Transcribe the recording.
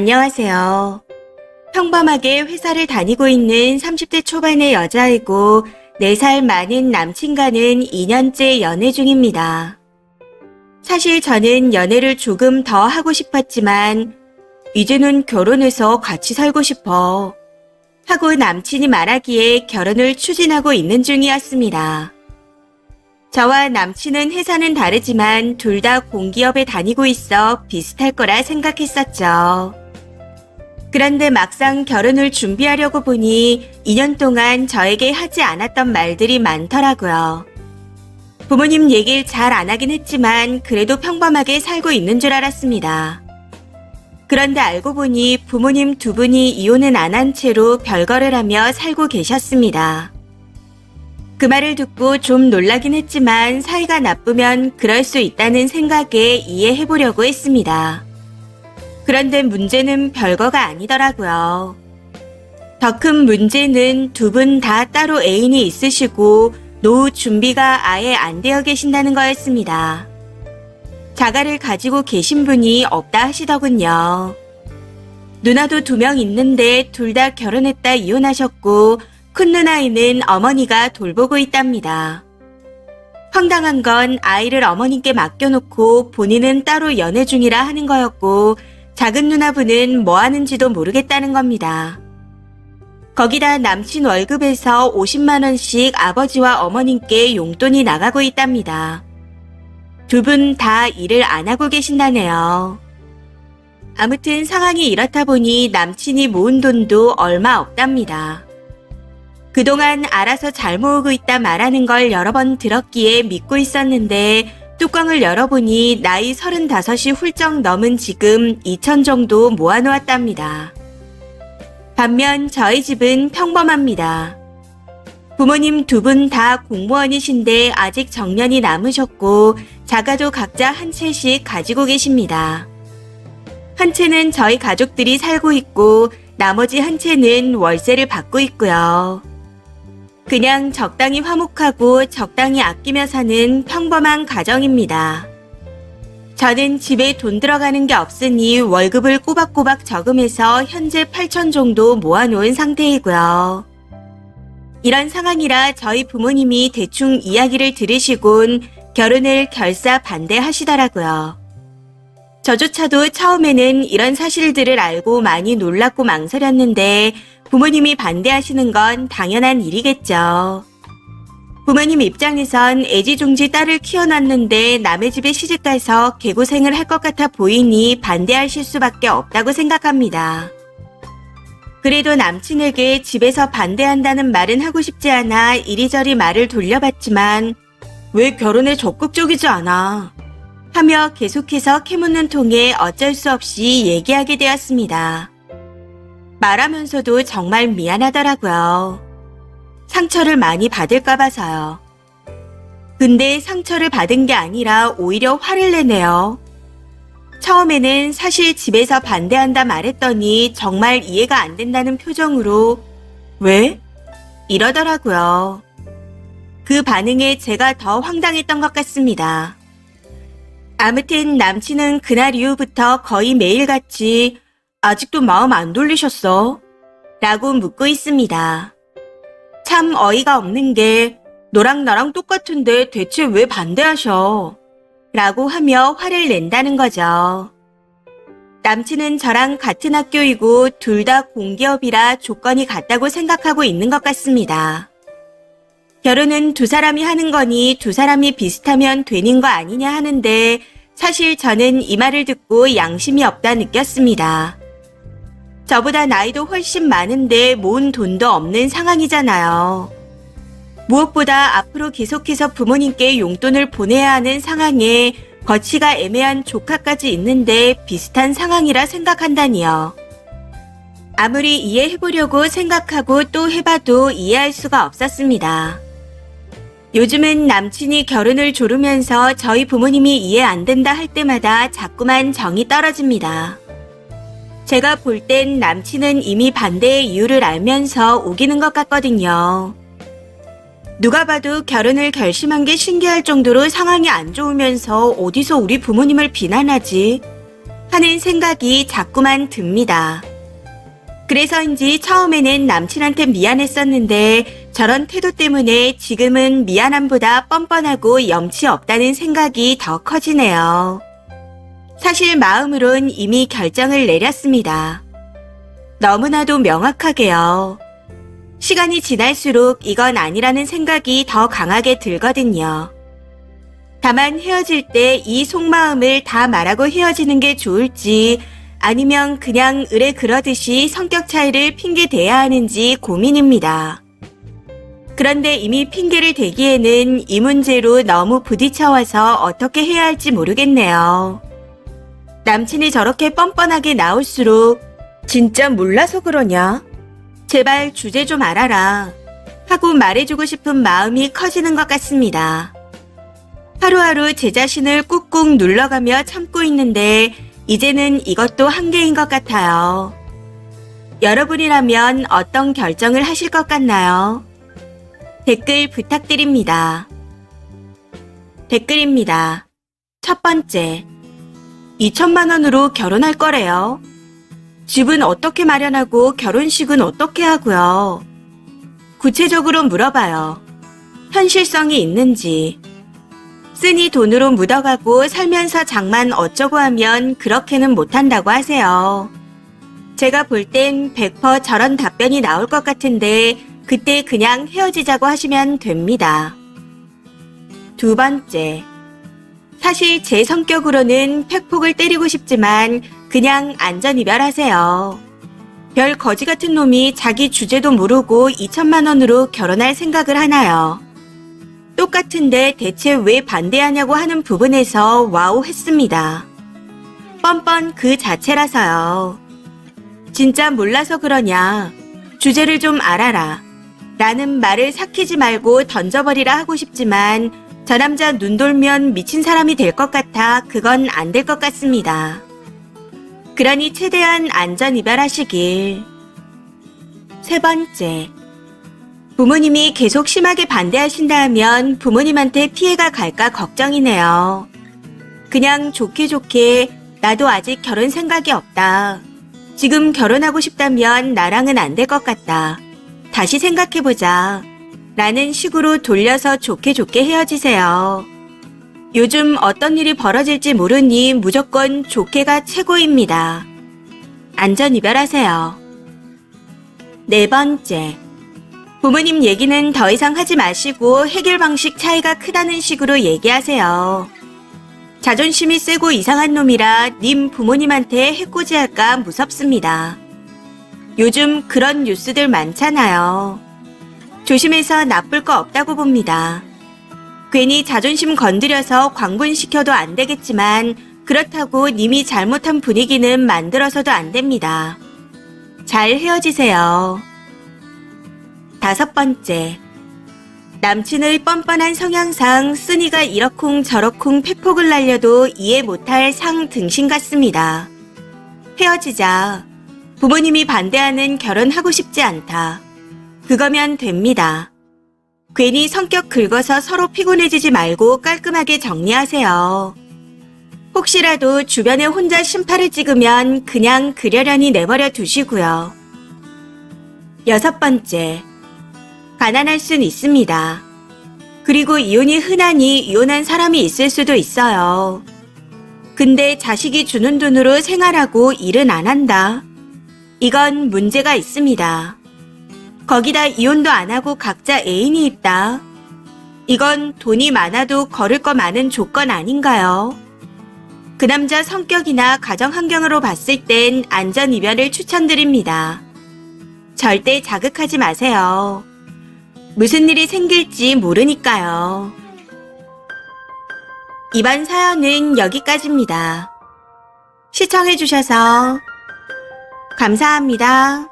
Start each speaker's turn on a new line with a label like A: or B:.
A: 안녕하세요. 평범하게 회사를 다니고 있는 30대 초반의 여자이고 4살 많은 남친과는 2년째 연애 중입니다. 사실 저는 연애를 조금 더 하고 싶었지만 이제는 결혼해서 같이 살고 싶어 하고 남친이 말하기에 결혼을 추진하고 있는 중이었습니다. 저와 남친은 회사는 다르지만 둘 다 공기업에 다니고 있어 비슷할 거라 생각했었죠. 그런데 막상 결혼을 준비하려고 보니 2년 동안 저에게 하지 않았던 말들이 많더라고요. 부모님 얘기를 잘 안 하긴 했지만 그래도 평범하게 살고 있는 줄 알았습니다. 그런데 알고 보니 부모님 두 분이 이혼은 안 한 채로 별거를 하며 살고 계셨습니다. 그 말을 듣고 좀 놀라긴 했지만 사이가 나쁘면 그럴 수 있다는 생각에 이해해보려고 했습니다. 그런데 문제는 별거가 아니더라고요. 더 큰 문제는 두 분 다 따로 애인이 있으시고 노후 준비가 아예 안 되어 계신다는 거였습니다. 자가를 가지고 계신 분이 없다 하시더군요. 누나도 2명 있는데 둘 다 결혼했다 이혼하셨고 큰 누나이는 어머니가 돌보고 있답니다. 황당한 건 아이를 어머님께 맡겨놓고 본인은 따로 연애 중이라 하는 거였고 작은 누나분은 뭐 하는지도 모르겠다는 겁니다. 거기다 남친 월급에서 50만 원씩 아버지와 어머님께 용돈이 나가고 있답니다. 두 분 다 일을 안 하고 계신다네요. 아무튼 상황이 이렇다 보니 남친이 모은 돈도 얼마 없답니다. 그동안 알아서 잘 모으고 있다 말하는 걸 여러 번 들었기에 믿고 있었는데 뚜껑을 열어보니 나이 35이 훌쩍 넘은 지금 2천 정도 모아놓았답니다. 반면 저희 집은 평범합니다. 부모님 두 분 다 공무원이신데 아직 정년이 남으셨고 자가도 각자 한 채씩 가지고 계십니다. 한 채는 저희 가족들이 살고 있고 나머지 한 채는 월세를 받고 있고요. 그냥 적당히 화목하고 적당히 아끼며 사는 평범한 가정입니다. 저는 집에 돈 들어가는 게 없으니 월급을 꼬박꼬박 저금해서 현재 8천 정도 모아놓은 상태이고요. 이런 상황이라 저희 부모님이 대충 이야기를 들으시곤 결혼을 결사 반대하시더라고요. 저조차도 처음에는 이런 사실들을 알고 많이 놀랐고 망설였는데 부모님이 반대하시는 건 당연한 일이겠죠. 부모님 입장에선 애지중지 딸을 키워놨는데 남의 집에 시집가서 개고생을 할 것 같아 보이니 반대하실 수밖에 없다고 생각합니다. 그래도 남친에게 집에서 반대한다는 말은 하고 싶지 않아 이리저리 말을 돌려봤지만 왜 결혼에 적극적이지 않아? 하며 계속해서 캐묻는 통에 어쩔 수 없이 얘기하게 되었습니다. 말하면서도 정말 미안하더라고요. 상처를 많이 받을까 봐서요. 근데 상처를 받은 게 아니라 오히려 화를 내네요. 처음에는 사실 집에서 반대한다 말했더니 정말 이해가 안 된다는 표정으로 왜? 이러더라고요. 그 반응에 제가 더 황당했던 것 같습니다. 아무튼 남친은 그날 이후부터 거의 매일같이 아직도 마음 안 돌리셨어? 라고 묻고 있습니다. 참 어이가 없는 게 너랑 나랑 똑같은데 대체 왜 반대하셔? 라고 하며 화를 낸다는 거죠. 남친은 저랑 같은 학교이고 둘 다 공기업이라 조건이 같다고 생각하고 있는 것 같습니다. 결혼은 두 사람이 하는 거니 두 사람이 비슷하면 되는 거 아니냐 하는데 사실 저는 이 말을 듣고 양심이 없다 느꼈습니다. 저보다 나이도 훨씬 많은데 모은 돈도 없는 상황이잖아요. 무엇보다 앞으로 계속해서 부모님께 용돈을 보내야 하는 상황에 거치가 애매한 조카까지 있는데 비슷한 상황이라 생각한다니요. 아무리 이해해보려고 생각하고 또 해봐도 이해할 수가 없었습니다. 요즘은 남친이 결혼을 조르면서 저희 부모님이 이해 안 된다 할 때마다 자꾸만 정이 떨어집니다. 제가 볼 땐 남친은 이미 반대의 이유를 알면서 우기는 것 같거든요. 누가 봐도 결혼을 결심한 게 신기할 정도로 상황이 안 좋으면서 어디서 우리 부모님을 비난하지? 하는 생각이 자꾸만 듭니다. 그래서인지 처음에는 남친한테 미안했었는데 저런 태도 때문에 지금은 미안함보다 뻔뻔하고 염치 없다는 생각이 더 커지네요. 사실 마음으론 이미 결정을 내렸습니다. 너무나도 명확하게요. 시간이 지날수록 이건 아니라는 생각이 더 강하게 들거든요. 다만 헤어질 때 이 속마음을 다 말하고 헤어지는 게 좋을지 아니면 그냥 의뢰 그러듯이 성격 차이를 핑계 대야 하는지 고민입니다. 그런데 이미 핑계를 대기에는 이 문제로 너무 부딪혀와서 어떻게 해야 할지 모르겠네요. 남친이 저렇게 뻔뻔하게 나올수록 진짜 몰라서 그러냐? 제발 주제 좀 알아라 하고 말해주고 싶은 마음이 커지는 것 같습니다. 하루하루 제 자신을 꾹꾹 눌러가며 참고 있는데 이제는 이것도 한계인 것 같아요. 여러분이라면 어떤 결정을 하실 것 같나요? 댓글 부탁드립니다. 댓글입니다. 첫 번째, 2천만 원으로 결혼할 거래요. 집은 어떻게 마련하고 결혼식은 어떻게 하고요? 구체적으로 물어봐요. 현실성이 있는지. 쓰니 돈으로 묻어가고 살면서 장만 어쩌고 하면 그렇게는 못한다고 하세요. 제가 볼 땐 100% 저런 답변이 나올 것 같은데 그때 그냥 헤어지자고 하시면 됩니다. 두 번째, 사실 제 성격으로는 팩폭을 때리고 싶지만 그냥 안전이별하세요. 별 거지 같은 놈이 자기 주제도 모르고 2천만 원으로 결혼할 생각을 하나요? 똑같은데 대체 왜 반대하냐고 하는 부분에서 와우 했습니다. 뻔뻔 그 자체라서요. 진짜 몰라서 그러냐? 주제를 좀 알아라. 라는 말을 삭히지 말고 던져버리라 하고 싶지만 저 남자 눈 돌면 미친 사람이 될 것 같아 그건 안 될 것 같습니다. 그러니 최대한 안전이별하시길. 세 번째, 부모님이 계속 심하게 반대하신다면 부모님한테 피해가 갈까 걱정이네요. 그냥 좋게 좋게 나도 아직 결혼 생각이 없다. 지금 결혼하고 싶다면 나랑은 안 될 것 같다. 다시 생각해보자. 라는 식으로 돌려서 좋게 좋게 헤어지세요. 요즘 어떤 일이 벌어질지 모르니 무조건 좋게가 최고입니다. 안전이별하세요. 네 번째, 부모님 얘기는 더 이상 하지 마시고 해결 방식 차이가 크다는 식으로 얘기하세요. 자존심이 세고 이상한 놈이라 님 부모님한테 해코지할까 무섭습니다. 요즘 그런 뉴스들 많잖아요. 조심해서 나쁠 거 없다고 봅니다. 괜히 자존심 건드려서 광분시켜도 안 되겠지만 그렇다고 님이 잘못한 분위기는 만들어서도 안 됩니다. 잘 헤어지세요. 다섯 번째, 남친의 뻔뻔한 성향상 쓰니가 이러쿵 저러쿵 팩폭을 날려도 이해 못할 상등신 같습니다. 헤어지자. 부모님이 반대하는 결혼하고 싶지 않다. 그거면 됩니다. 괜히 성격 긁어서 서로 피곤해지지 말고 깔끔하게 정리하세요. 혹시라도 주변에 혼자 심파를 찍으면 그냥 그려려니 내버려 두시고요. 여섯 번째, 가난할 순 있습니다. 그리고 이혼이 흔하니 이혼한 사람이 있을 수도 있어요. 근데 자식이 주는 돈으로 생활하고 일은 안 한다. 이건 문제가 있습니다. 거기다 이혼도 안 하고 각자 애인이 있다. 이건 돈이 많아도 걸을 거 많은 조건 아닌가요? 그 남자 성격이나 가정 환경으로 봤을 땐 안전이별을 추천드립니다. 절대 자극하지 마세요. 무슨 일이 생길지 모르니까요. 이번 사연은 여기까지입니다. 시청해주셔서 감사합니다.